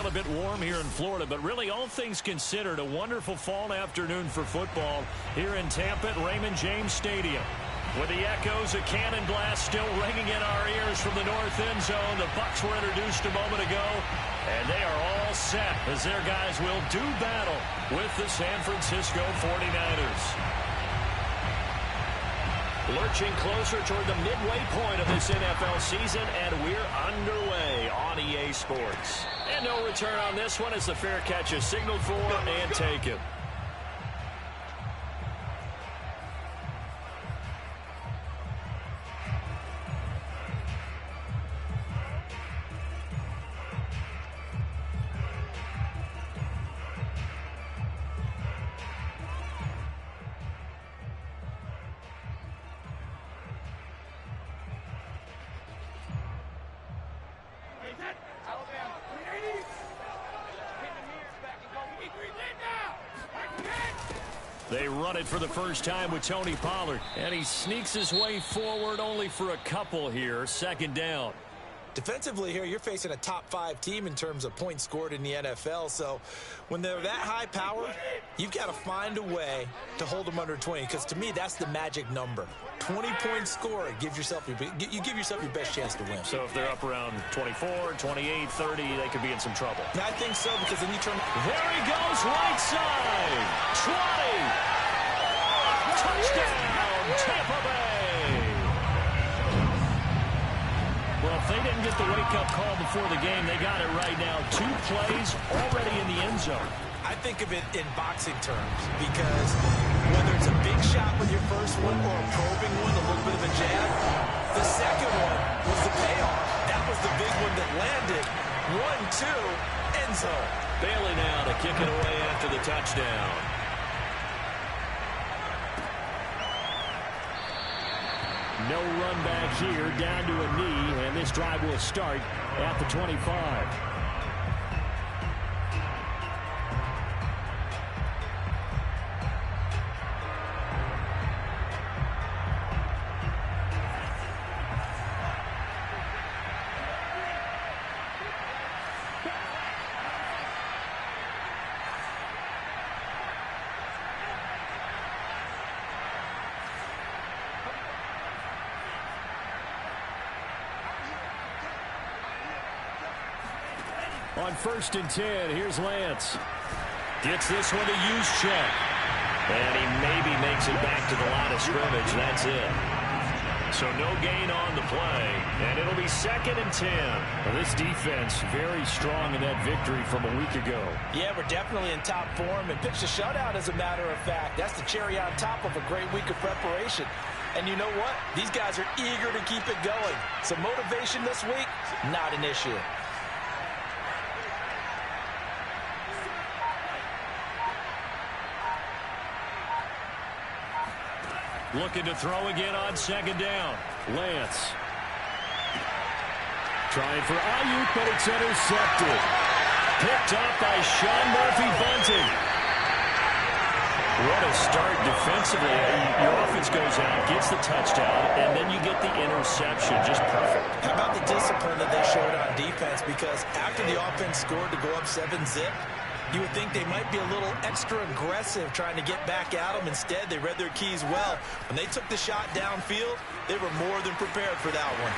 Still a bit warm here in Florida, but really all things considered, a wonderful fall afternoon for football here in Tampa at Raymond James Stadium. With the echoes of cannon blast still ringing in our ears from the north end zone, the Bucs were introduced a moment ago, and they are all set as their guys will do battle with the San Francisco 49ers. Lurching closer toward the midway point of this NFL season, and we're underway on EA Sports. And no return on this one as the fair catch is signaled for and taken. They run it for the first time with Tony Pollard, and he sneaks his way forward only for a couple here. Second down. Defensively here, you're facing a top-5 team in terms of points scored in the NFL. So when they're that high power, you've got to find a way to hold them under 20. Because to me, that's the magic number. 20 points scored gives yourself you give yourself your best chance to win. So if they're up around 24, 28, 30, they could be in some trouble. I think so, because then you turn. There he goes, right side. 20. Touchdown, Tampa Bay. Well, if they didn't get the wake-up call before the game, they got it right now. 2 plays already in the end zone. I think of it in boxing terms, because whether it's a big shot with your first one or a probing one, a little bit of a jab, the second one was the payoff. That was the big one that landed. 1-2, end zone. Bailey now to kick it away after the touchdown. No run back here, down to a knee, and this drive will start at the 25. On 1st and 10, here's Lance. Gets this one to Juszczyk. And he maybe makes it back to the line of scrimmage. That's it. So no gain on the play. And it'll be 2nd and 10. Well, this defense very strong in that victory from a week ago. Yeah, we're definitely in top form and pitched a shutout, as a matter of fact. That's the cherry on top of a great week of preparation. And you know what? These guys are eager to keep it going. So motivation this week, not an issue. Looking to throw again on 2nd down. Lance. Trying for Ayuk, but it's intercepted. Picked up by Sean Murphy-Bunting. What a start defensively. Your offense goes out, gets the touchdown, and then you get the interception. Just perfect. How about the discipline that they showed on defense? Because after the offense scored to go up 7-zip, you would think they might be a little extra aggressive trying to get back at them. Instead, they read their keys well. When they took the shot downfield, they were more than prepared for that one.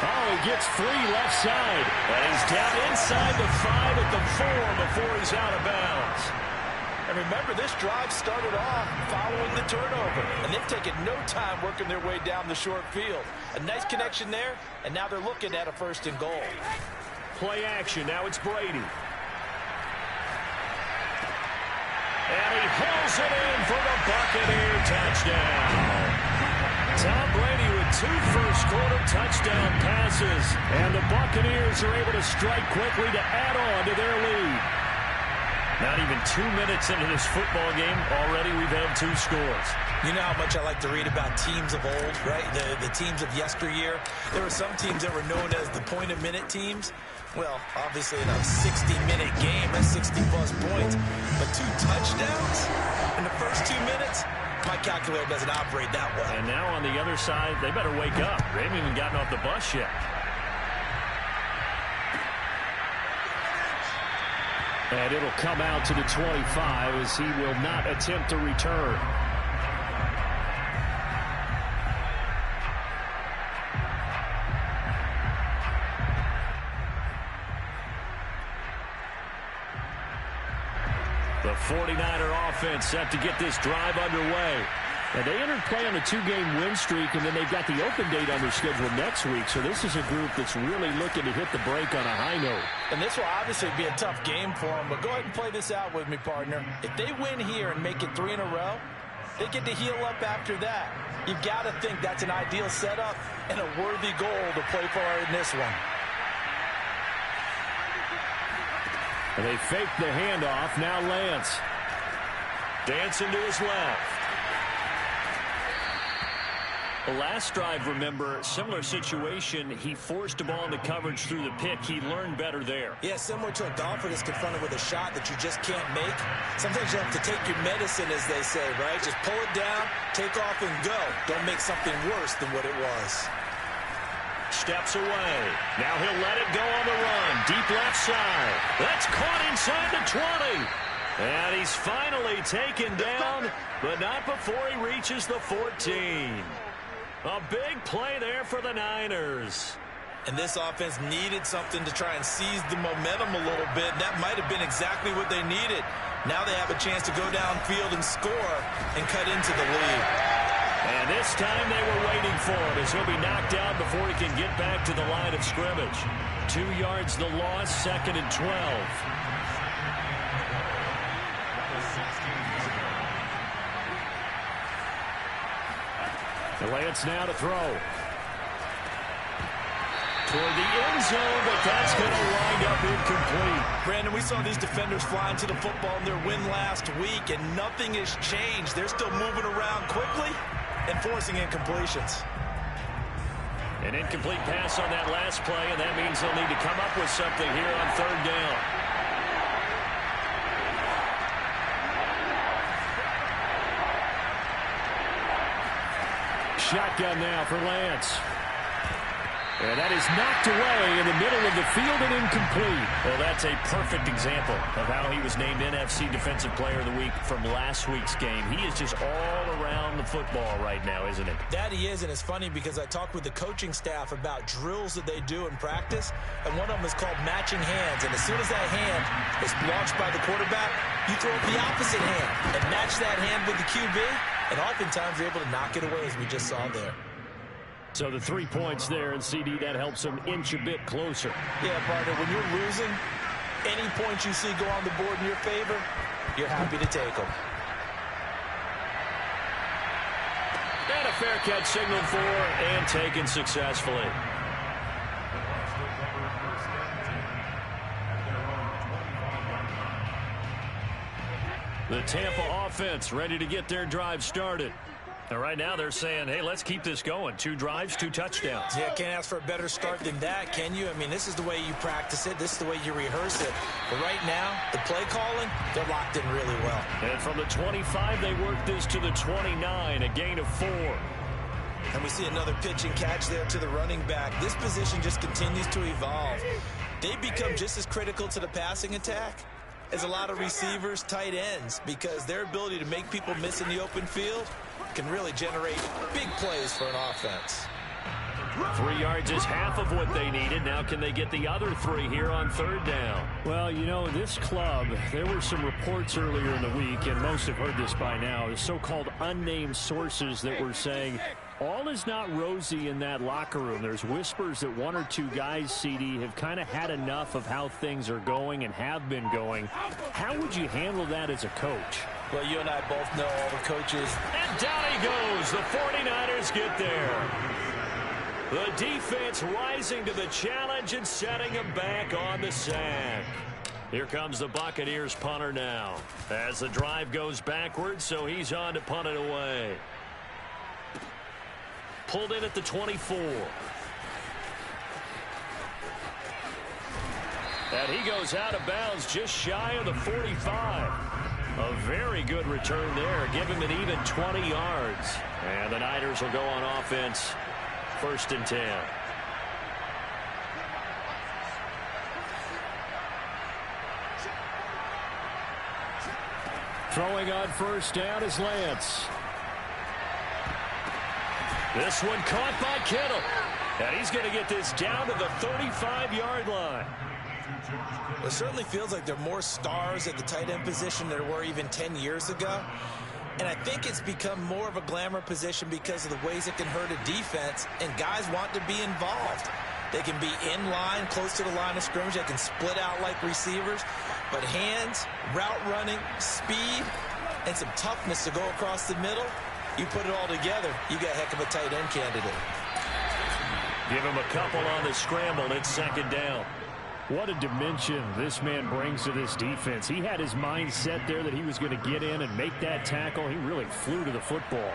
Oh, he gets free left side. And he's down inside the 5 at the 4 before he's out of bounds. And remember, this drive started off following the turnover. And they've taken no time working their way down the short field. A nice connection there, and now they're looking at a 1st and goal. Play action. Now it's Brady. And he hauls it in for the Buccaneer touchdown. Tom Brady with 2 first-quarter touchdown passes. And the Buccaneers are able to strike quickly to add on to their lead. Not even 2 minutes into this football game, already we've had 2 scores. You know how much I like to read about teams of old, right? The teams of yesteryear. There were some teams that were known as the point-a-minute teams. Well, obviously in a 60-minute game, that's 60-plus points. But 2 touchdowns in the first 2 minutes? My calculator doesn't operate that way. And now on the other side, they better wake up. They haven't even gotten off the bus yet. And it'll come out to the 25 as he will not attempt to return. The 49er offense set to get this drive underway. And they entered play on a 2-game win streak, and then they've got the open date on their schedule next week. So this is a group that's really looking to hit the break on a high note. And this will obviously be a tough game for them, but go ahead and play this out with me, partner. If they win here and make it 3 in a row, they get to heal up after that. You've got to think that's an ideal setup and a worthy goal to play for in this one. And they fake the handoff. Now Lance. Dancing to his left. The last drive, remember, similar situation. He forced a ball into coverage through the pick. He learned better there. Yeah, similar to a golfer that's confronted with a shot that you just can't make. Sometimes you have to take your medicine, as they say, right? Just pull it down, take off, and go. Don't make something worse than what it was. Steps away. Now he'll let it go on the run. Deep left side. That's caught inside the 20. And he's finally taken down, but not before he reaches the 14. A big play there for the Niners. And this offense needed something to try and seize the momentum a little bit. That might have been exactly what they needed. Now they have a chance to go downfield and score and cut into the lead. And this time they were waiting for him as he'll be knocked out before he can get back to the line of scrimmage. 2 yards the loss, 2nd and 12. Lance now to throw. Toward the end zone, but that's going to wind up incomplete. Brandon, we saw these defenders fly into the football in their win last week, and nothing has changed. They're still moving around quickly and forcing incompletions. An incomplete pass on that last play, and that means they'll need to come up with something here on 3rd down. Shotgun now for Lance. And that is knocked away in the middle of the field and incomplete. Well, that's a perfect example of how he was named NFC Defensive Player of the Week from last week's game. He is just all around the football right now, isn't it? That he is, and it's funny because I talked with the coaching staff about drills that they do in practice, and one of them is called matching hands. And as soon as that hand is launched by the quarterback, you throw up the opposite hand and match that hand with the QB, and oftentimes you're able to knock it away, as we just saw there. So the 3 points there, and CD, that helps them inch a bit closer. Yeah, partner, when you're losing, any points you see go on the board in your favor, you're happy to take them. And a fair catch signaled for and taken successfully. The Tampa offense ready to get their drive started. And right now they're saying, hey, let's keep this going. 2 drives, 2 touchdowns. Yeah, can't ask for a better start than that, can you? I mean, this is the way you practice it. This is the way you rehearse it. But right now, the play calling, they're locked in really well. And from the 25, they work this to the 29, a gain of 4. And we see another pitch and catch there to the running back. This position just continues to evolve. They become just as critical to the passing attack as a lot of receivers, tight ends, because their ability to make people miss in the open field can really generate big plays for an offense. 3 yards is half of what they needed. Now can they get the other 3 here on 3rd down? Well, you know, this club, there were some reports earlier in the week, and most have heard this by now, the so-called unnamed sources that were saying all is not rosy in that locker room. There's whispers that 1 or 2 guys, CD, have kind of had enough of how things are going and have been going. How would you handle that as a coach? Well, you and I both know all the coaches. And down he goes. The 49ers get there. The defense rising to the challenge and setting him back on the sack. Here comes the Buccaneers punter now. As the drive goes backwards, so he's on to punt it away. Pulled in at the 24. And he goes out of bounds just shy of the 45. A very good return there. Give him an even 20 yards. And the Niners will go on offense. 1st and 10. Throwing on first down is Lance. This one caught by Kittle. And he's going to get this down to the 35-yard line. It certainly feels like there are more stars at the tight end position than there were even 10 years ago. And I think it's become more of a glamour position because of the ways it can hurt a defense, and guys want to be involved. They can be in line, close to the line of scrimmage. They can split out like receivers. But hands, route running, speed, and some toughness to go across the middle, you put it all together, you got a heck of a tight end candidate. Give him a couple on the scramble. It's second down. What a dimension this man brings to this defense. He had his mind set there that he was going to get in and make that tackle. He really flew to the football.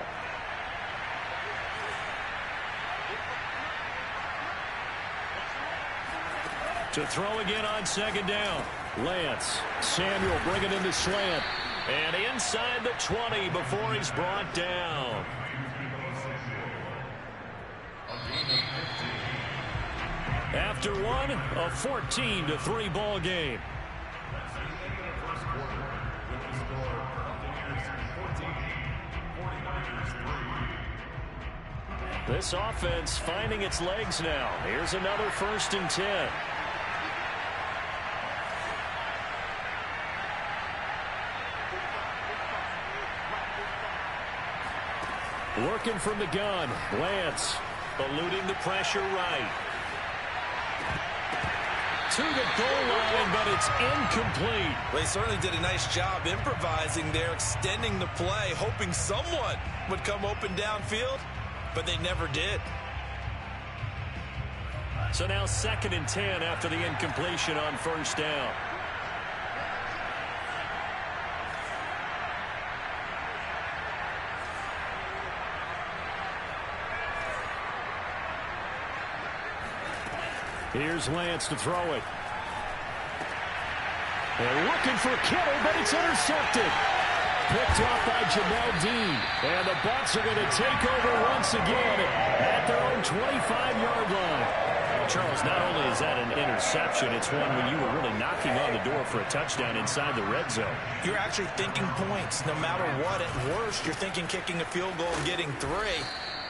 To throw again on second down. Lance. Samuel bringing in the slant. And inside the 20 before he's brought down. After one, a 14-3 ball game. This offense finding its legs now. Here's another 1st and 10. Working from the gun. Lance eluding the pressure right. To the goal line, but it's incomplete. Well, he certainly did a nice job improvising there, extending the play, hoping someone would come open downfield, but they never did. So now 2nd and 10 after the incompletion on first down. Here's Lance to throw it. They're looking for Kittle, but it's intercepted. Picked off by Jamel Dean. And the Bucs are going to take over once again at their own 25-yard line. Charles, not only is that an interception, it's one when you were really knocking on the door for a touchdown inside the red zone. You're actually thinking points. No matter what, at worst, you're thinking kicking a field goal and getting 3.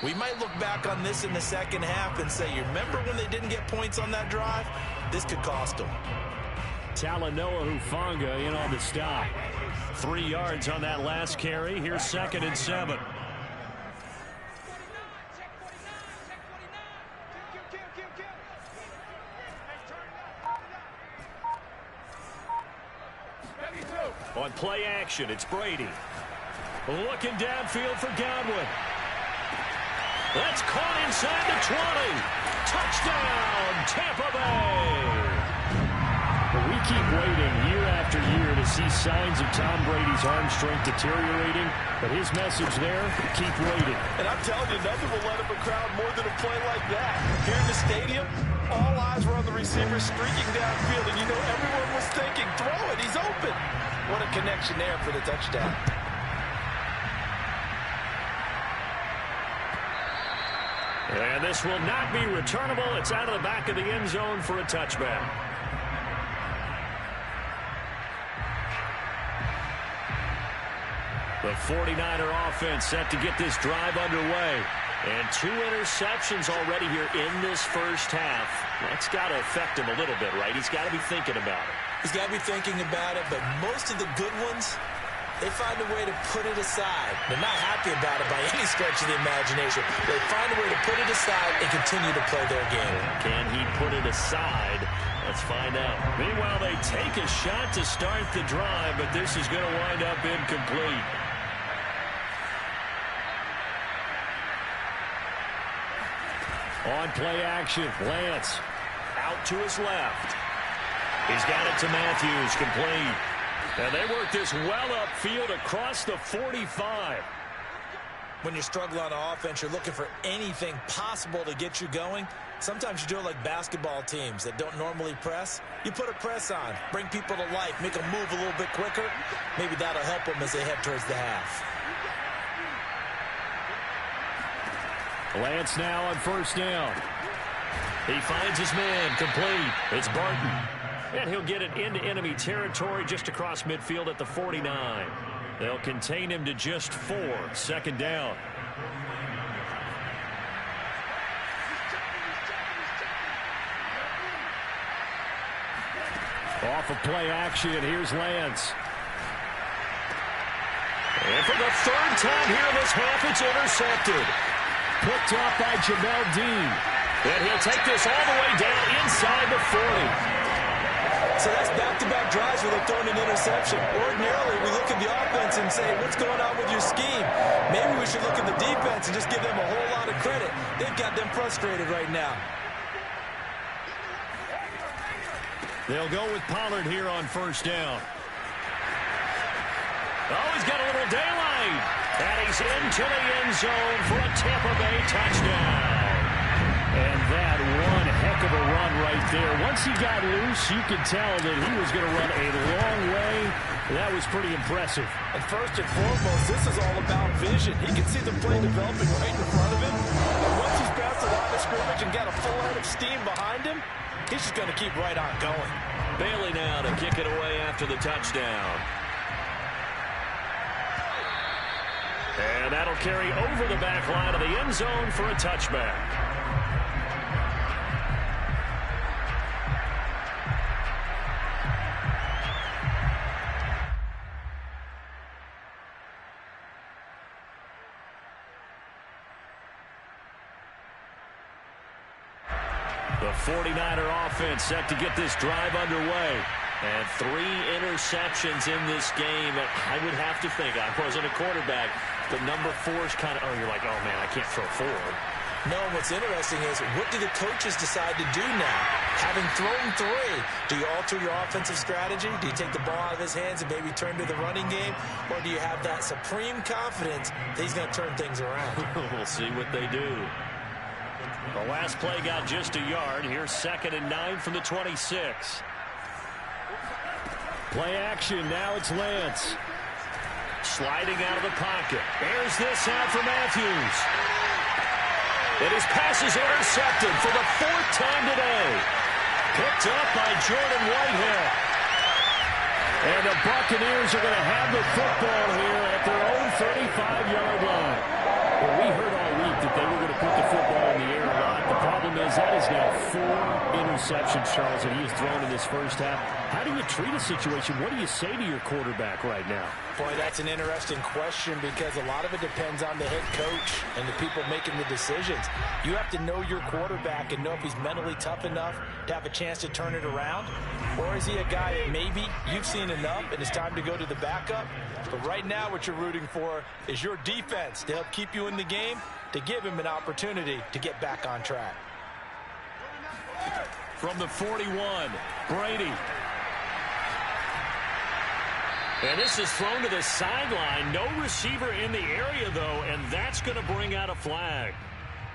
We might look back on this in the second half and say, you remember when they didn't get points on that drive? This could cost them. Talanoa Hufanga in on the stop. 3 yards on that last carry. Here's 2nd and 7. On play action, it's Brady. Looking downfield for Godwin. That's caught inside the 20. Touchdown, Tampa Bay. Well, we keep waiting year after year to see signs of Tom Brady's arm strength deteriorating. But his message there, keep waiting. And I'm telling you, nothing will let up a crowd more than a play like that. Here in the stadium, all eyes were on the receiver streaking downfield. And you know everyone was thinking, throw it, he's open. What a connection there for the touchdown. And this will not be returnable. It's out of the back of the end zone for a touchback. The 49er offense set to get this drive underway. And 2 interceptions already here in this first half. That's got to affect him a little bit, right? He's got to be thinking about it. He's got to be thinking about it, but most of the good ones, they find a way to put it aside. They're not happy about it by any stretch of the imagination. They find a way to put it aside and continue to play their game. Can he put it aside? Let's find out. Meanwhile, they take a shot to start the drive, but this is going to wind up incomplete. On play action, Lance out to his left. He's got it to Matthews, complete. And they work this well upfield across the 45. When you struggle on offense, you're looking for anything possible to get you going. Sometimes you do it like basketball teams that don't normally press. You put a press on, bring people to life, make them move a little bit quicker. Maybe that'll help them as they head towards the half. Lance now on first down. He finds his man, complete. It's Barton. And he'll get it into enemy territory just across midfield at the 49. They'll contain him to just 4. Second down. Off of play action, here's Lance. And for the third time here in this half, it's intercepted. Picked up by Jamel Dean. And he'll take this all the way down inside the 40. So that's back-to-back drives where they're throwing an interception. Ordinarily, we look at the offense and say, what's going on with your scheme? Maybe we should look at the defense and just give them a whole lot of credit. They've got them frustrated right now. They'll go with Pollard here on first down. Oh, he's got a little daylight. And he's into the end zone for a Tampa Bay touchdown. And that one heck of a run right there. Once he got loose, you could tell that he was going to run a long way. That was pretty impressive. And first and foremost, this is all about vision. He can see the play developing right in front of him. And once he's past the line of scrimmage and got a full head of steam behind him, he's just going to keep right on going. Bailey now to kick it away after the touchdown. And that'll carry over the back line of the end zone for a touchback. The 49er offense set to get this drive underway. And 3 interceptions in this game. I would have to think, I wasn't a quarterback, but number 4 is kind of, you're like, oh, man, I can't throw 4. No, what's interesting is, what do the coaches decide to do now? Having thrown 3, do you alter your offensive strategy? Do you take the ball out of his hands and maybe turn to the running game? Or do you have that supreme confidence that he's going to turn things around? We'll see what they do. The last play got just a yard. Here's 2nd and 9 from the 26. Play action. Now it's Lance. Sliding out of the pocket. There's this out for Matthews. And his pass is intercepted for the 4th time today. Picked up by Jordan Whitehead. And the Buccaneers are going to have the football here at their own 35-yard line. Well, we heard all week that they were going to put the football in the air a lot. The problem is that is now 4 interceptions, Charles, that he has thrown in this first half. How do you treat a situation? What do you say to your quarterback right now? Boy, that's an interesting question because a lot of it depends on the head coach and the people making the decisions. You have to know your quarterback and know if he's mentally tough enough to have a chance to turn it around. Or is he a guy that maybe you've seen enough and it's time to go to the backup? But right now what you're rooting for is your defense to help keep you in the game, to give him an opportunity to get back on track. From the 41, Brady. And this is thrown to the sideline. No receiver in the area, though, and that's going to bring out a flag.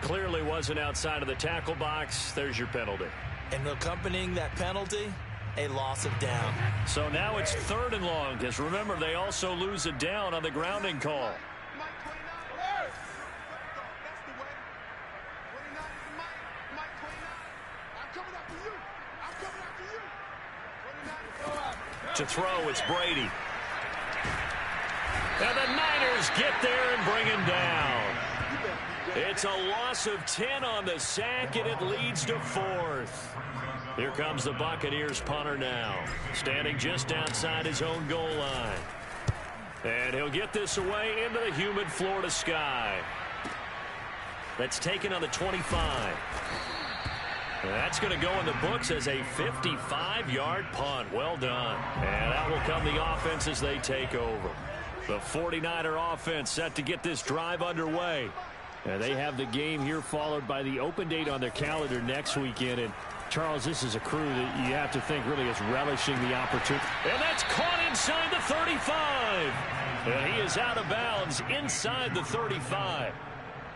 Clearly wasn't outside of the tackle box. There's your penalty. And accompanying that penalty, a loss of down. So now it's 3rd and long, because remember, they also lose a down on the grounding call. To throw, it's Brady. And the Niners get there and bring him down. It's a loss of 10 on the sack, and it leads to 4th. Here comes the Buccaneers punter now, standing just outside his own goal line. And he'll get this away into the humid Florida sky. That's taken on the 25. And that's going to go in the books as a 55-yard punt. Well done. And out will come the offense as they take over. The 49er offense set to get this drive underway. And they have the game here followed by the open date on their calendar next weekend. And, Charles, this is a crew that you have to think really is relishing the opportunity. And that's caught inside the 35. And he is out of bounds inside the 35.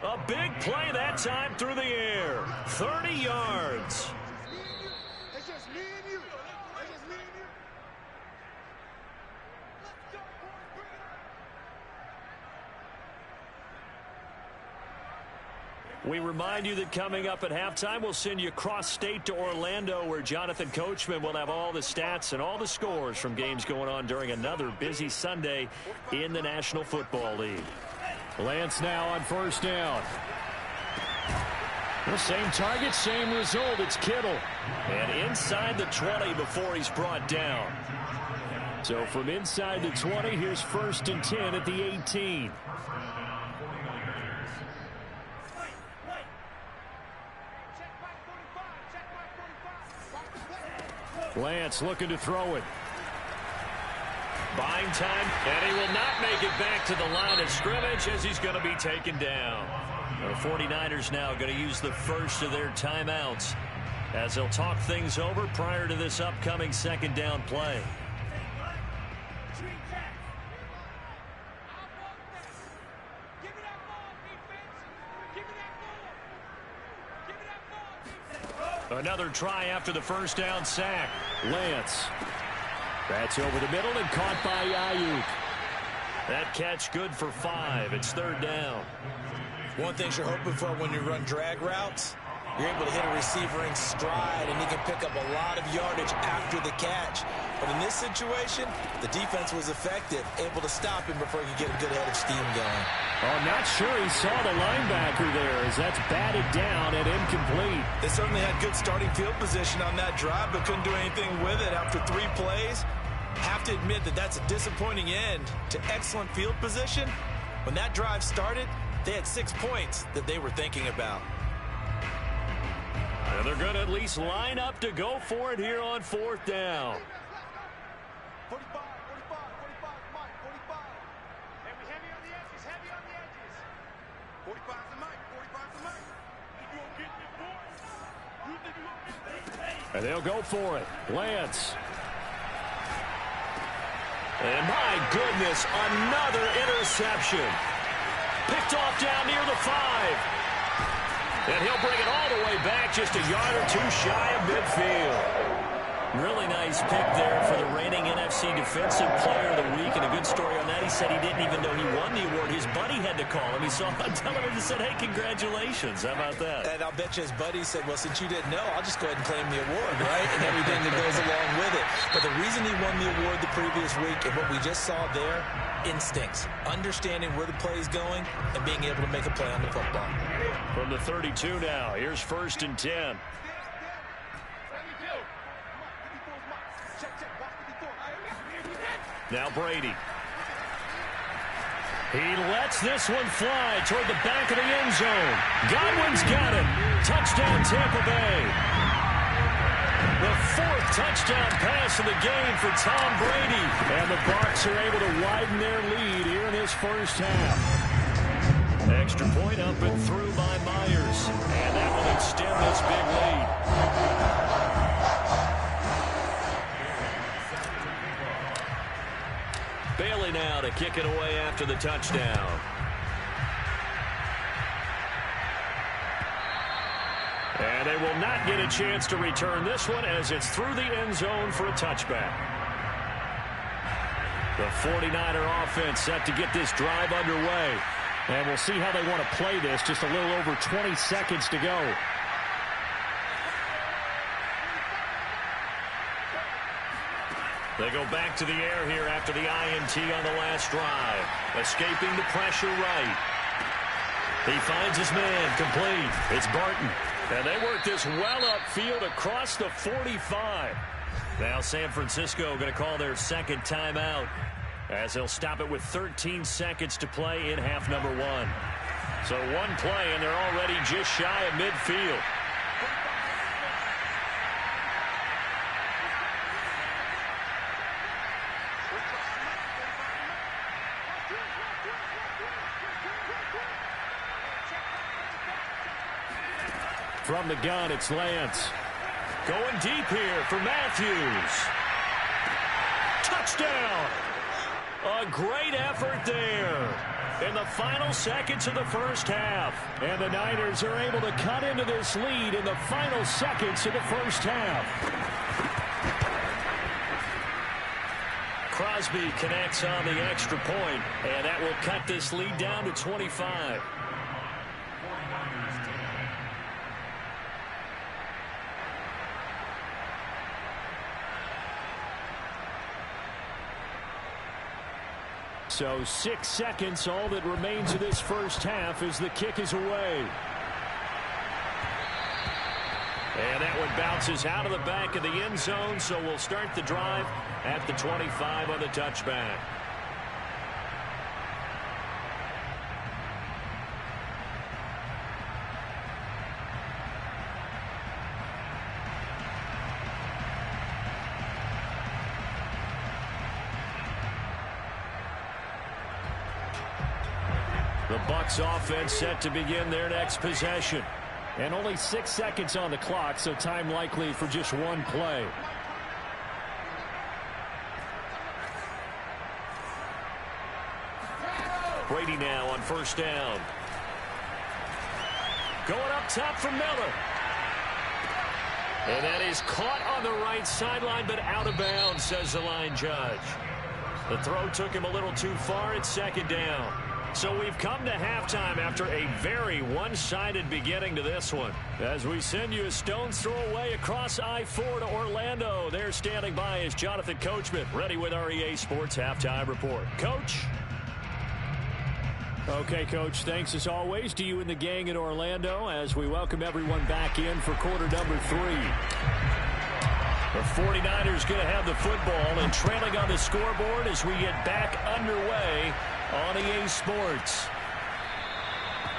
A big play that time through the air. 30 yards. It's just me and you. It's just me and you. Let's go, boys. Bring We remind you that coming up at halftime, we'll send you cross-state to Orlando, where Jonathan Coachman will have all the stats and all the scores from games going on during another busy Sunday in the National Football League. Lance now on first down. The same target, same result. It's Kittle. And inside the 20 before he's brought down. So from inside the 20, here's 1st and 10 at the 18. Lance looking to throw it. Buying time, and he will not make it back to the line of scrimmage as he's going to be taken down. The 49ers now going to use the first of their timeouts as they'll talk things over prior to this upcoming second down play. Another try after the first down sack. Lance. That's over the middle and caught by Ayuk. That catch good for 5. It's 3rd down. One thing you're hoping for when you run drag routes, you're able to hit a receiver in stride, and he can pick up a lot of yardage after the catch. But in this situation, the defense was effective, able to stop him before he could get a good head of steam going. Oh, not sure he saw the linebacker there as that's batted down and incomplete. They certainly had good starting field position on that drive, but couldn't do anything with it after 3 plays. Have to admit that that's a disappointing end to excellent field position. When that drive started, they had 6 points that they were thinking about. And they're going to at least line up to go for it here on 4th down. 45, 45, 45, Mike, 45. Heavy on the edges, heavy on the edges. 45 to Mike, 45 to Mike. You gonna get me, boy? You think you gonna get me? And they'll go for it. Lance. And my goodness, another interception. Picked off down near the 5. And he'll bring it all the way back just a yard or 2 shy of midfield. Really nice pick there for the reigning NFC Defensive Player of the Week. And a good story on that. He said he didn't even know he won the award. His buddy had to call him. He saw him on television and said, hey, congratulations. How about that? And I'll bet you his buddy said, well, since you didn't know, I'll just go ahead and claim the award, right? And everything that goes along with it. But the reason he won the award the previous week and what we just saw there, instincts, understanding where the play is going and being able to make a play on the football. From the 32 now, here's 1st and 10. Now Brady. He lets this one fly toward the back of the end zone. Godwin's got it. Touchdown Tampa Bay. The 4th touchdown pass of the game for Tom Brady. And the Bucs are able to widen their lead here in this first half. Extra point up and through by Myers. And that will extend this big lead. Bailey now to kick it away after the touchdown. And they will not get a chance to return this one as it's through the end zone for a touchback. The 49er offense set to get this drive underway. And we'll see how they want to play this. Just a little over 20 seconds to go. They go back to the air here after the INT on the last drive. Escaping the pressure right. He finds his man complete. It's Barton. And they work this well upfield across the 45. Now San Francisco going to call their second timeout as they'll stop it with 13 seconds to play in half number 1. So one play and they're already just shy of midfield. From the gun, it's Lance. Going deep here for Matthews. Touchdown! A great effort there in the final seconds of the first half. And the Niners are able to cut into this lead in the final seconds of the first half. Crosby connects on the extra point, and that will cut this lead down to 25. So 6 seconds, all that remains of this first half as the kick is away. And that one bounces out of the back of the end zone, so we'll start the drive at the 25 on the touchback. The Bucs offense set to begin their next possession. And only 6 seconds on the clock, so time likely for just one play. Brady now on first down. Going up top for Miller. And that is caught on the right sideline, but out of bounds, says the line judge. The throw took him a little too far. It's second down. So we've come to halftime after a very one-sided beginning to this one. As we send you a stone's throw away across I-4 to Orlando. There standing by is Jonathan Coachman, ready with our EA Sports Halftime Report. Coach? Okay, Coach, thanks as always to you and the gang in Orlando as we welcome everyone back in for quarter number 3. The 49ers going to have the football and trailing on the scoreboard as we get back underway on EA Sports.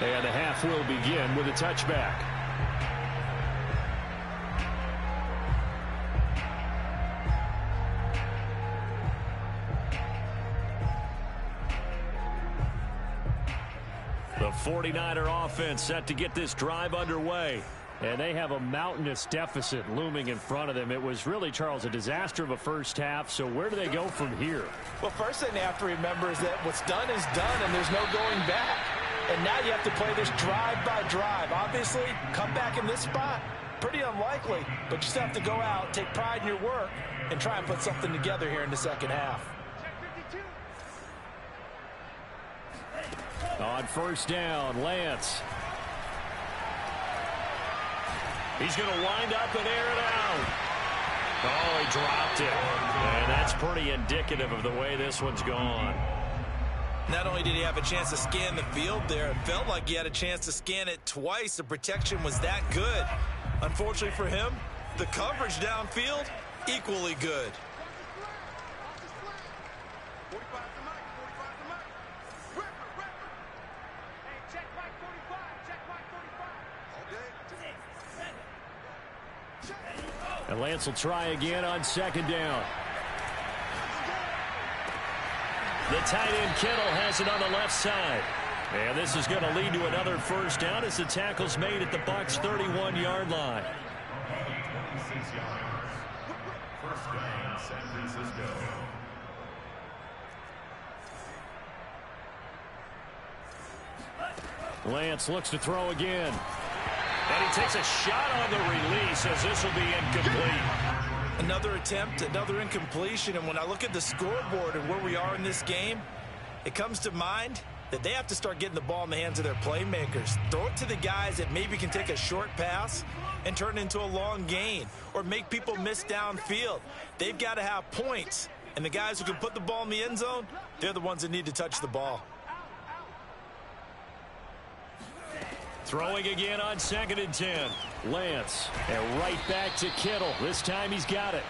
And the half will begin with a touchback. The 49er offense set to get this drive underway. And they have a mountainous deficit looming in front of them. It was really, Charles, a disaster of a first half. So where do they go from here? Well, first thing they have to remember is that what's done is done, and there's no going back. And now you have to play this drive by drive. Obviously, come back in this spot, pretty unlikely. But you still have to go out, take pride in your work, and try and put something together here in the second half. On first down, Lance. He's going to wind up and air it out. Oh, he dropped it. And that's pretty indicative of the way this one's gone. Not only did he have a chance to scan the field there, it felt like he had a chance to scan it twice. The protection was that good. Unfortunately for him, the coverage downfield, equally good. And Lance will try again on second down. The tight end Kittle has it on the left side. And this is going to lead to another first down as the tackle's made at the Bucs' 31-yard line. First down, San Francisco. Lance looks to throw again. And he takes a shot on the release as this will be incomplete. Another attempt, another incompletion. And when I look at the scoreboard and where we are in this game, it comes to mind that they have to start getting the ball in the hands of their playmakers. Throw it to the guys that maybe can take a short pass and turn it into a long gain or make people miss downfield. They've got to have points. And the guys who can put the ball in the end zone, they're the ones that need to touch the ball. Throwing again on 2nd and 10. Lance. And right back to Kittle. This time he's got it.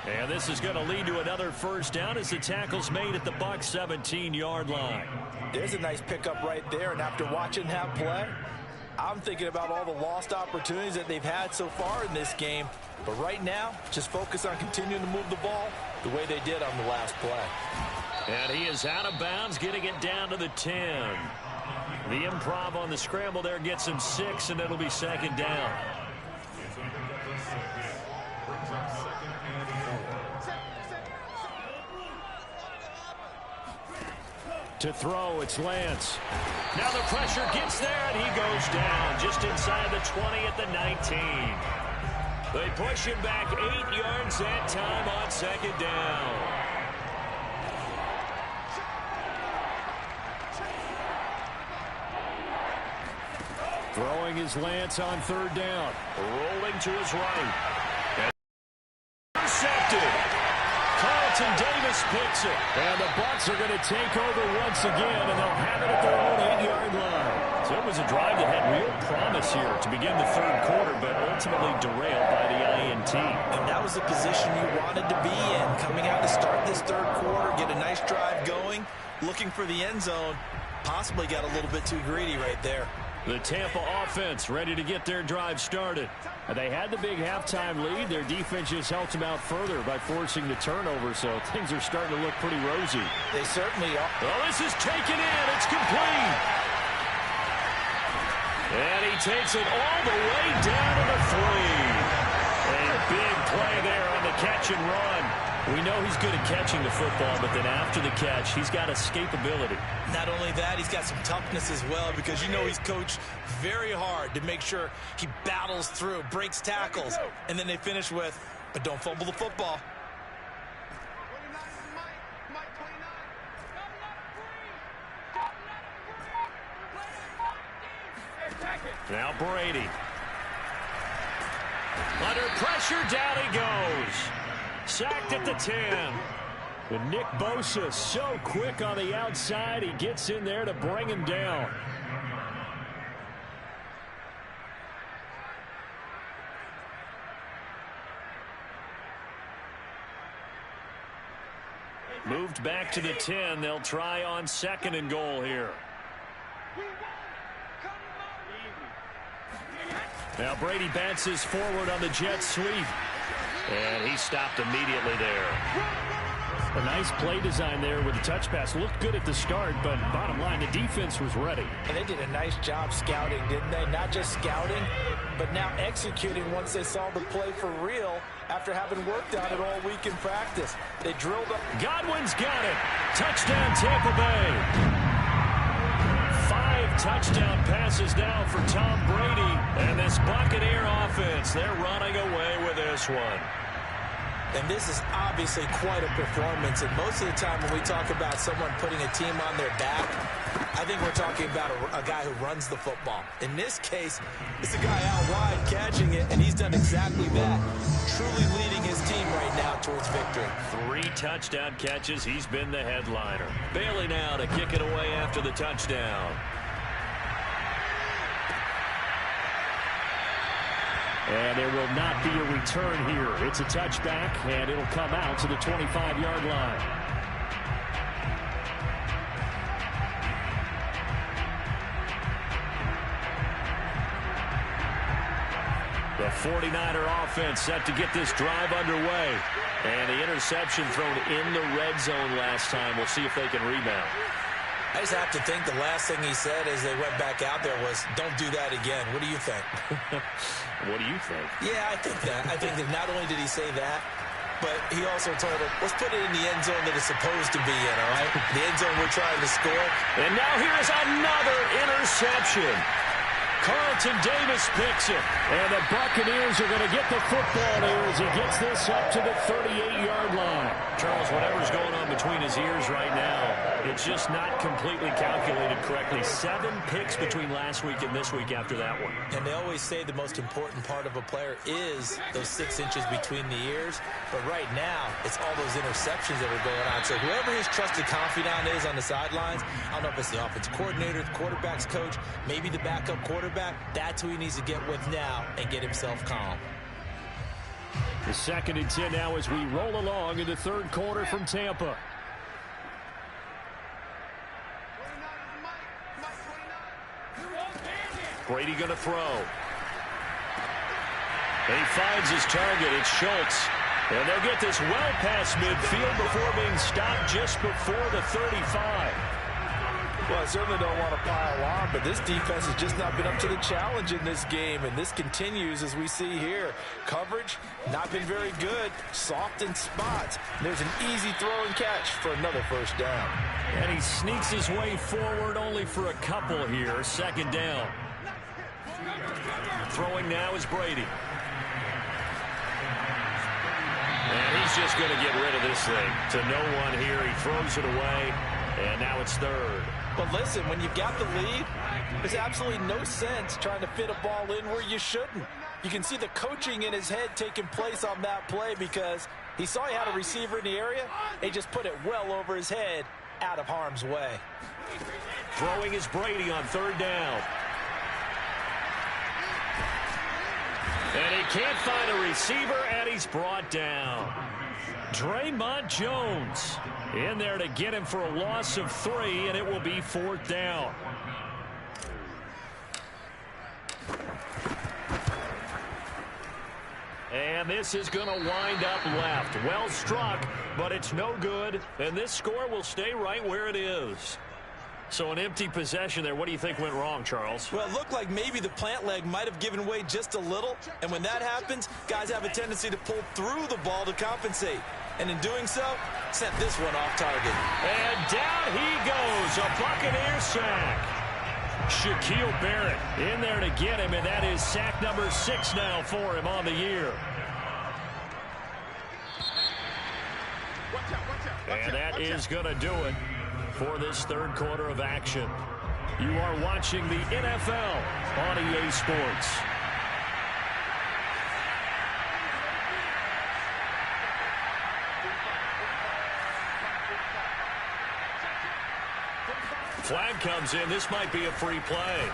And this is going to lead to another first down as the tackle's made at the Bucs' 17-yard line. There's a nice pickup right there. And after watching that play, I'm thinking about all the lost opportunities that they've had so far in this game. But right now, just focus on continuing to move the ball the way they did on the last play. And he is out of bounds, getting it down to the 10. The improv on the scramble there gets him 6, and it'll be second down. To throw, it's Lance. Now the pressure gets there, and he goes down just inside the 20 at the 19. They push him back 8 yards that time on second down. Throwing is Lance on 3rd down. Rolling to his right. And intercepted. Carlton Davis Davis picks it. And the Bucs are going to take over once again, and they'll have it at their own 8-yard line. So it was a drive that had real promise here to begin the third quarter, but ultimately derailed by the INT. And that was the position you wanted to be in, coming out to start this third quarter, get a nice drive going, looking for the end zone. Possibly got a little bit too greedy right there. The Tampa offense ready to get their drive started. They had the big halftime lead. Their defense just helped them out further by forcing the turnover, so things are starting to look pretty rosy. They certainly are. Oh, this is taken in. It's complete. And he takes it all the way down to the 3. A big play there on the catch and run. We know he's good at catching the football, but then after the catch, he's got escapability. Not only that, he's got some toughness as well, because you know he's coached very hard to make sure he battles through, breaks tackles, and then they finish with, but don't fumble the football. 29 is Mike 29. Now Brady. Under pressure, down he goes. Sacked at the 10. And Nick Bosa so quick on the outside, he gets in there to bring him down. Moved back to the 10. They'll try on 2nd and goal here. Now Brady bounces forward on the jet sweep. And he stopped immediately there. A nice play design there with the touch pass. Looked good at the start, but bottom line, the defense was ready. And they did a nice job scouting, didn't they? Not just scouting, but now executing once they saw the play for real after having worked on it all week in practice. They drilled up. Godwin's got it. Touchdown, Tampa Bay. 5 touchdown passes now for Tom Brady. And this Buccaneer offense, they're running away with this one. And this is obviously quite a performance. And most of the time when we talk about someone putting a team on their back, I think we're talking about a guy who runs the football. In this case, it's a guy out wide catching it, and he's done exactly that. Truly leading his team right now towards victory. 3 touchdown catches. He's been the headliner. Bailey now to kick it away after the touchdown. And there will not be a return here. It's a touchback, and it'll come out to the 25-yard line. The 49er offense set to get this drive underway. And the interception thrown in the red zone last time. We'll see if they can rebound. I just have to think the last thing he said as they went back out there was, don't do that again. What do you think? What do you think? Yeah, I think that. I think that not only did he say that, but he also told him, let's put it in the end zone that it's supposed to be in, all right? The end zone we're trying to score. And now here's another interception. Carlton Davis picks it. And the Buccaneers are going to get the football here as he gets this up to the 38-yard line. Charles, whatever's going on between his ears right now, it's just not completely calculated correctly. 7 picks between last week and this week after that one. And they always say the most important part of a player is those 6 inches between the ears. But right now, it's all those interceptions that are going on. So whoever his trusted confidant is on the sidelines, I don't know if it's the offensive coordinator, the quarterback's coach, maybe the backup quarterback, that's who he needs to get with now and get himself calm. The 2nd and 10 now as we roll along in the third quarter from Tampa. 29 is Mike 29. Brady going to throw. And he finds his target. It's Schultz. And they'll get this well past midfield before being stopped just before the 35. Well, I certainly don't want to pile on, but this defense has just not been up to the challenge in this game, and this continues as we see here. Coverage, not been very good, soft in spots. There's an easy throw and catch for another first down. And he sneaks his way forward only for a couple here. 2nd down. Throwing now is Brady. And he's just going to get rid of this thing to no one here. He throws it away, and now it's 3rd. But listen, when you've got the lead, there's absolutely no sense trying to fit a ball in where you shouldn't. You can see the coaching in his head taking place on that play because He saw he had a receiver in the area, and he just put it well over his head, out of harm's way. Throwing is Brady on 3rd down. And he can't find a receiver, and he's brought down. Draymond Jones in there to get him for a loss of 3, and it will be 4th down. And this is going to wind up left. Well struck, but it's no good, and this score will stay right where it is. So an empty possession there. What do you think went wrong, Charles? Well, it looked like maybe the plant leg might have given way just a little, and when that happens, guys have a tendency to pull through the ball to compensate. And in doing so, sent this one off target. And down he goes, a Buccaneer sack. Shaquille Barrett in there to get him, and that is sack number 6 now for him on the year. And that is going to do it for this 3rd quarter of action. You are watching the NFL on EA Sports. Flag comes in. This might be a free play.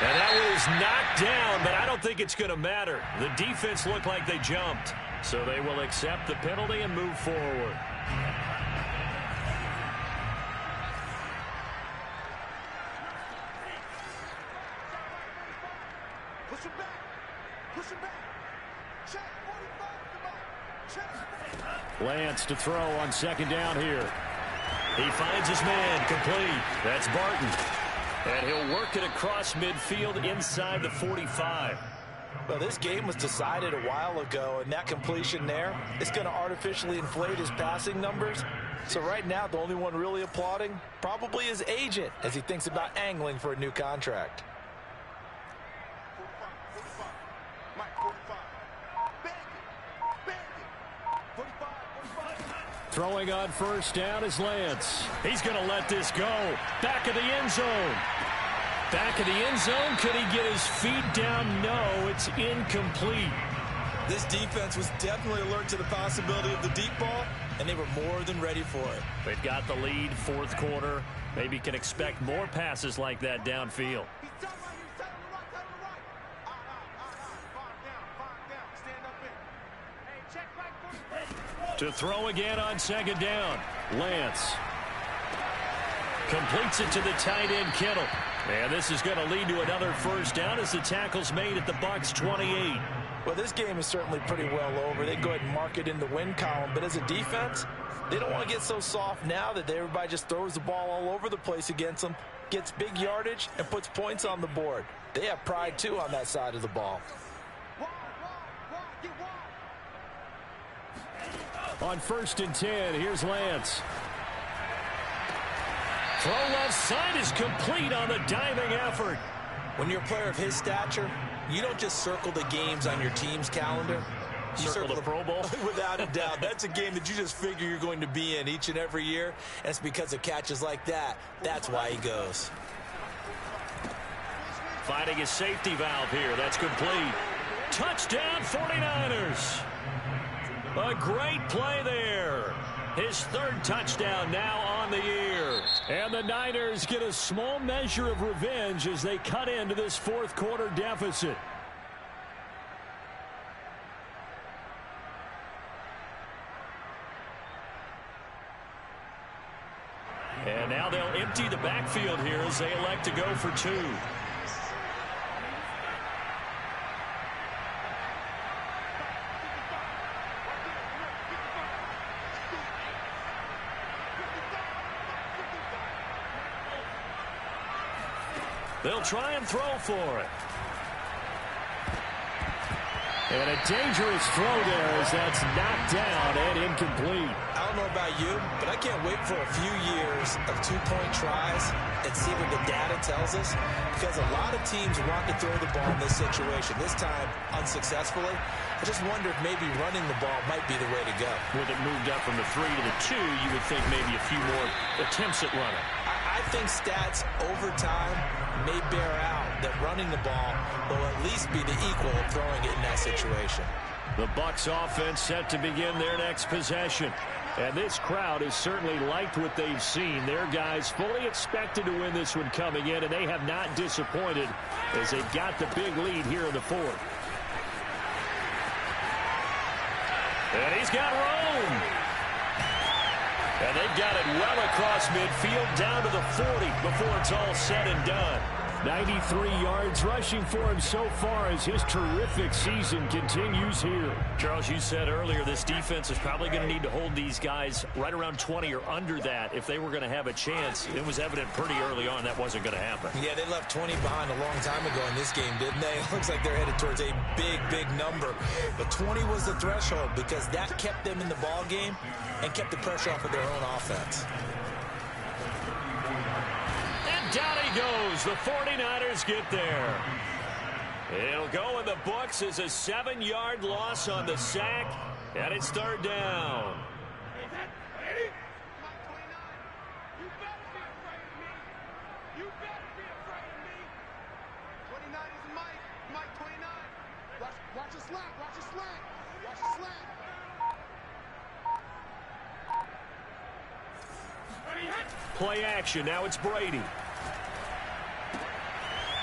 And that was knocked down, but I don't think it's going to matter. The defense looked like they jumped. So they will accept the penalty and move forward. Push him back. Push him back. Check. 45. Check. Lance to throw on 2nd down here. He finds his man complete. That's Barton. And he'll work it across midfield inside the 45. Well, this game was decided a while ago, and that completion there is going to artificially inflate his passing numbers. So right now, the only one really applauding probably his agent as he thinks about angling for a new contract. 45. Mike, 45. Bang it. Bang it. 45. Throwing on 1st down is Lance. He's going to let this go. Back of the end zone. Back of the end zone. Could he get his feet down? No, it's incomplete. This defense was definitely alert to the possibility of the deep ball, and they were more than ready for it. They've got the lead, 4th quarter. Maybe can expect more passes like that downfield. He's down right here. He's down on the right. Down on the right. Farm down. Stand up in. Hey, check right. To throw again on 2nd down. Lance completes it to the tight end, Kittle. And this is going to lead to another 1st down as the tackle's made at the Bucs 28. Well, this game is certainly pretty well over. They go ahead and mark it in the win column. But as a defense, they don't want to get so soft now that everybody just throws the ball all over the place against them, gets big yardage, and puts points on the board. They have pride, too, on that side of the ball. On 1st and 10, here's Lance. Throw left side is complete on the diving effort. When you're a player of his stature, you don't just circle the games on your team's calendar. You circle the Pro Bowl? Without a doubt. That's a game that you just figure you're going to be in each and every year. And it's because of catches like that. That's why he goes. Finding his safety valve here. That's complete. Touchdown 49ers. A great play there. His 3rd touchdown now on the year. And the Niners get a small measure of revenge as they cut into this 4th quarter deficit. And now they'll empty the backfield here as they elect to go for 2. They'll try and throw for it. And a dangerous throw there as that's knocked down and incomplete. I don't know about you, but I can't wait for a few years of 2-point tries and see what the data tells us, because a lot of teams want to throw the ball in this situation. This time, unsuccessfully. I just wonder if maybe running the ball might be the way to go. With it moved up from the 3 to the 2, you would think maybe a few more attempts at running. I think stats over time may bear out that running the ball will at least be the equal of throwing it in that situation. The Bucs offense set to begin their next possession. And this crowd has certainly liked what they've seen. Their guys fully expected to win this one coming in, and they have not disappointed as they got the big lead here in the fourth. And he's got room. And they've got it well across midfield down to the 40 before it's all said and done. 93 yards rushing for him so far as his terrific season continues here. Charles, you said earlier this defense is probably going to need to hold these guys right around 20 or under that if they were going to have a chance. It was evident pretty early on that wasn't going to happen. Yeah, they left 20 behind a long time ago in this game, didn't they? It looks like they're headed towards a big number. But 20 was the threshold because that kept them in the ball game and kept the pressure off of their own offense. Down he goes. The 49ers get there. It'll go in the books as a 7-yard loss on the sack, and it's third down. Play action. Now it's Brady.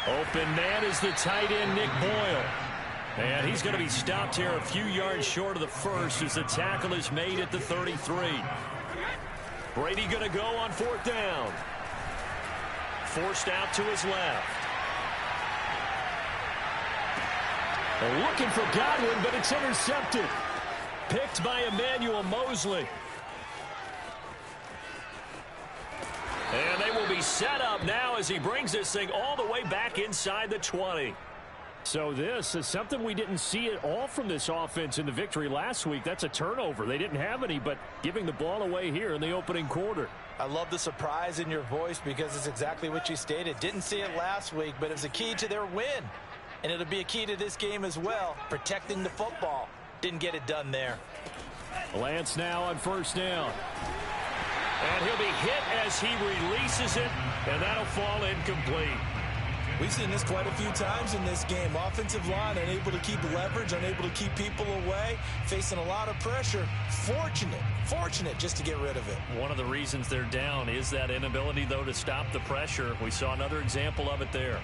Open man is the tight end, Nick Boyle. And he's going to be stopped here a few yards short of the first as the tackle is made at the 33. Brady going to go on fourth down. Forced out to his left. They're looking for Godwin, but it's intercepted. Picked by Emmanuel Mosley. And they will be set up now as he brings this thing all the way back inside the 20. So this is something we didn't see at all from this offense in the victory last week. That's a turnover. They didn't have any, but giving the ball away here in the opening quarter. I love the surprise in your voice because it's exactly what you stated. Didn't see it last week, but it's a key to their win. And it'll be a key to this game as well, protecting the football. Didn't get it done there. Lance now on first down. And he'll be hit as he releases it, and that'll fall incomplete. We've seen this quite a few times in this game. Offensive line unable to keep leverage, unable to keep people away, facing a lot of pressure. Fortunate just to get rid of it. One of the reasons they're down is that inability, though, to stop the pressure. We saw another example of it there.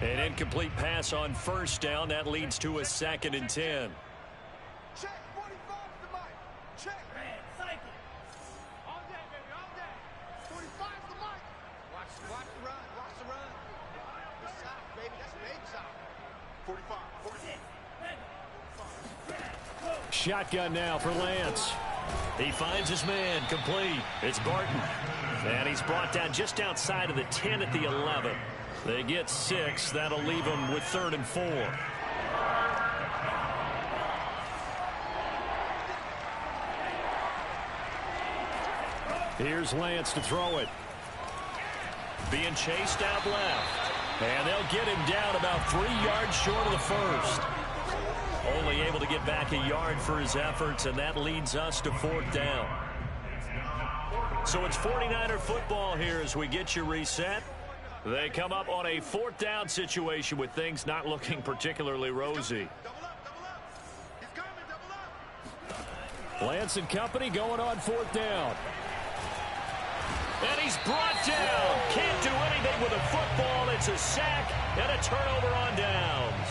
An incomplete pass on first down. That leads to a 2nd and 10. Check, 45 to Mike. Check. Man, all day, baby, all day. 45 to Mike. Watch the run, watch the run. Good sock, baby, that's baby sock. 45. Shotgun now for Lance. He finds his man, complete. It's Barton. And he's brought down just outside of the 10 at the 11. They get 6. That'll leave them with 3rd and 4. Here's Lance to throw it. Being chased out left. And they'll get him down about 3 yards short of the first. Only able to get back a yard for his efforts, and that leads us to 4th down. So it's 49er football here as we get you reset. They come up on a 4th down situation with things not looking particularly rosy. Lance and company going on 4th down. And he's brought down. Can't do anything with a football. It's a sack and a turnover on downs.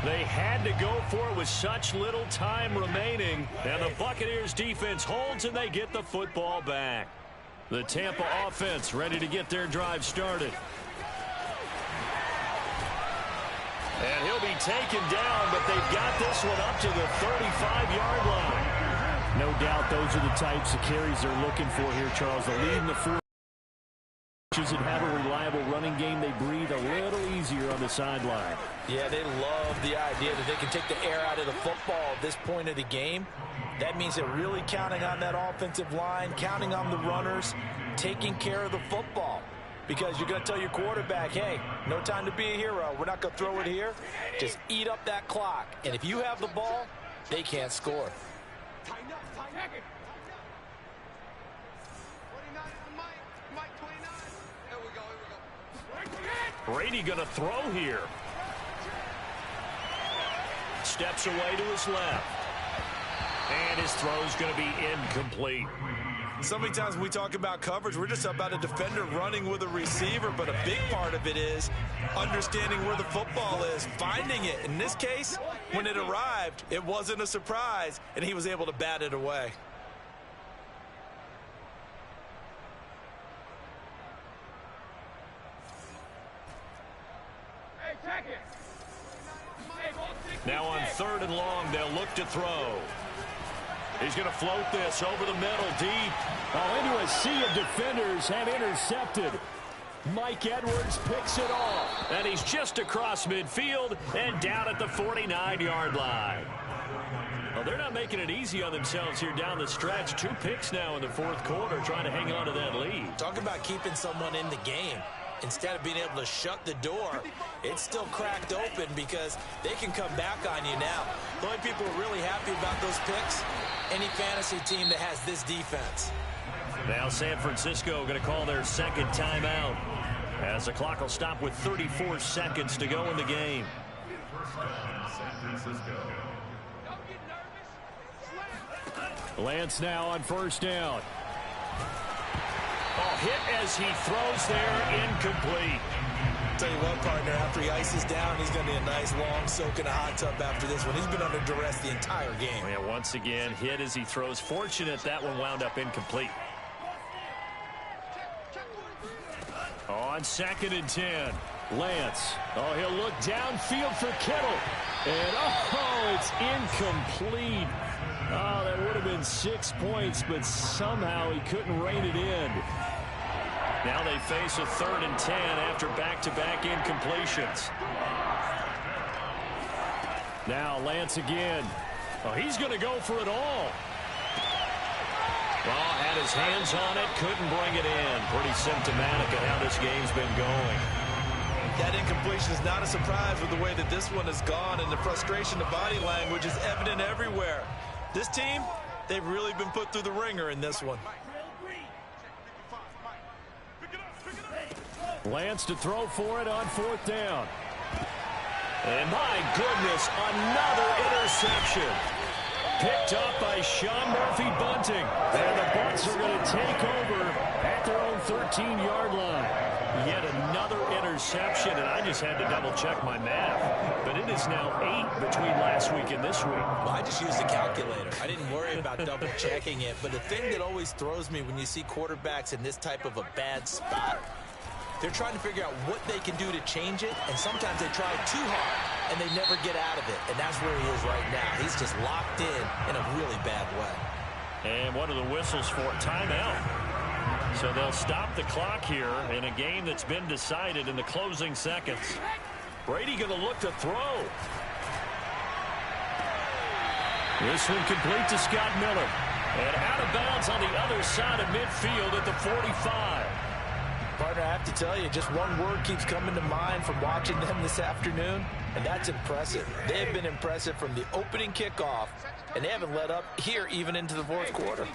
They had to go for it with such little time remaining. And the Buccaneers defense holds and they get the football back. The Tampa offense ready to get their drive started. And he'll be taken down, but they've got this one up to the 35-yard line. No doubt those are the types of carries they're looking for here, Charles. The lead in the 4 and have a reliable running game. They breathe a little easier on the sideline. Yeah, they love the idea that they can take the air out of the football at this point of the game. That means they're really counting on that offensive line, counting on the runners, taking care of the football. Because you're going to tell your quarterback, hey, no time to be a hero. We're not going to throw it here. Just eat up that clock. And if you have the ball, they can't score. Tighten up, tighten up. 49 is the Mike. Mike 29. Brady going to throw here. Steps away to his left. And his throw's going to be incomplete. So many times when we talk about coverage, we're just about a defender running with a receiver, but a big part of it is understanding where the football is, finding it. In this case, when it arrived, it wasn't a surprise, and he was able to bat it away. Now on 3rd and long, they'll look to throw. He's going to float this over the middle, deep. Oh, into a sea of defenders have intercepted. Mike Edwards picks it off. And he's just across midfield and down at the 49-yard line. Well, they're not making it easy on themselves here down the stretch. 2 picks now in the 4th quarter, trying to hang on to that lead. Talk about keeping someone in the game. Instead of being able to shut the door, it's still cracked open because they can come back on you now. The only people who are really happy about those picks, any fantasy team that has this defense. Now San Francisco going to call their 2nd timeout as the clock will stop with 34 seconds to go in the game. Lance now on 1st down. Oh, hit as he throws there, incomplete. Tell you what, partner, after he ices down, he's going to be a nice long soak in a hot tub after this one. He's been under duress the entire game. Yeah, once again, hit as he throws. Fortunate that one wound up incomplete. On 2nd and 10, Lance. Oh, he'll look downfield for Kittle. And, oh, it's incomplete. Oh, that would have been 6 points, but somehow he couldn't rein it in. Now they face a 3rd and 10 after back-to-back incompletions. Now Lance again. Oh, he's going to go for it all. Well, had his hands on it, couldn't bring it in. Pretty symptomatic of how this game's been going. That incompletion is not a surprise with the way that this one has gone, and the frustration of body language is evident everywhere. This team, they've really been put through the ringer in this one. Lance to throw for it on 4th down. And my goodness, another interception. Picked up by Sean Murphy-Bunting. And the Bucs are going to take over at their own 13-yard line. Yet another interception, and I just had to double-check my math. But it is now 8 between last week and this week. Well, I just used a calculator. I didn't worry about double-checking it. But the thing that always throws me when you see quarterbacks in this type of a bad spot, they're trying to figure out what they can do to change it, and sometimes they try too hard, and they never get out of it. And that's where he is right now. He's just locked in a really bad way. And one of the whistles for timeout. So they'll stop the clock here in a game that's been decided in the closing seconds. Brady going to look to throw. This one complete to Scott Miller. And out of bounds on the other side of midfield at the 45. Partner, I have to tell you, just one word keeps coming to mind from watching them this afternoon, and that's impressive. They have been impressive from the opening kickoff, and they haven't let up here even into the 4th quarter.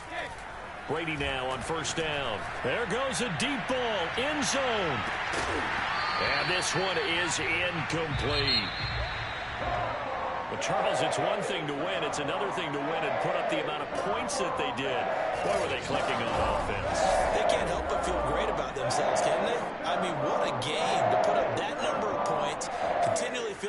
Brady now on 1st down. There goes a deep ball, end zone. And this one is incomplete. Well, Charles, it's one thing to win. It's another thing to win and put up the amount of points that they did. Boy, were they clicking on offense.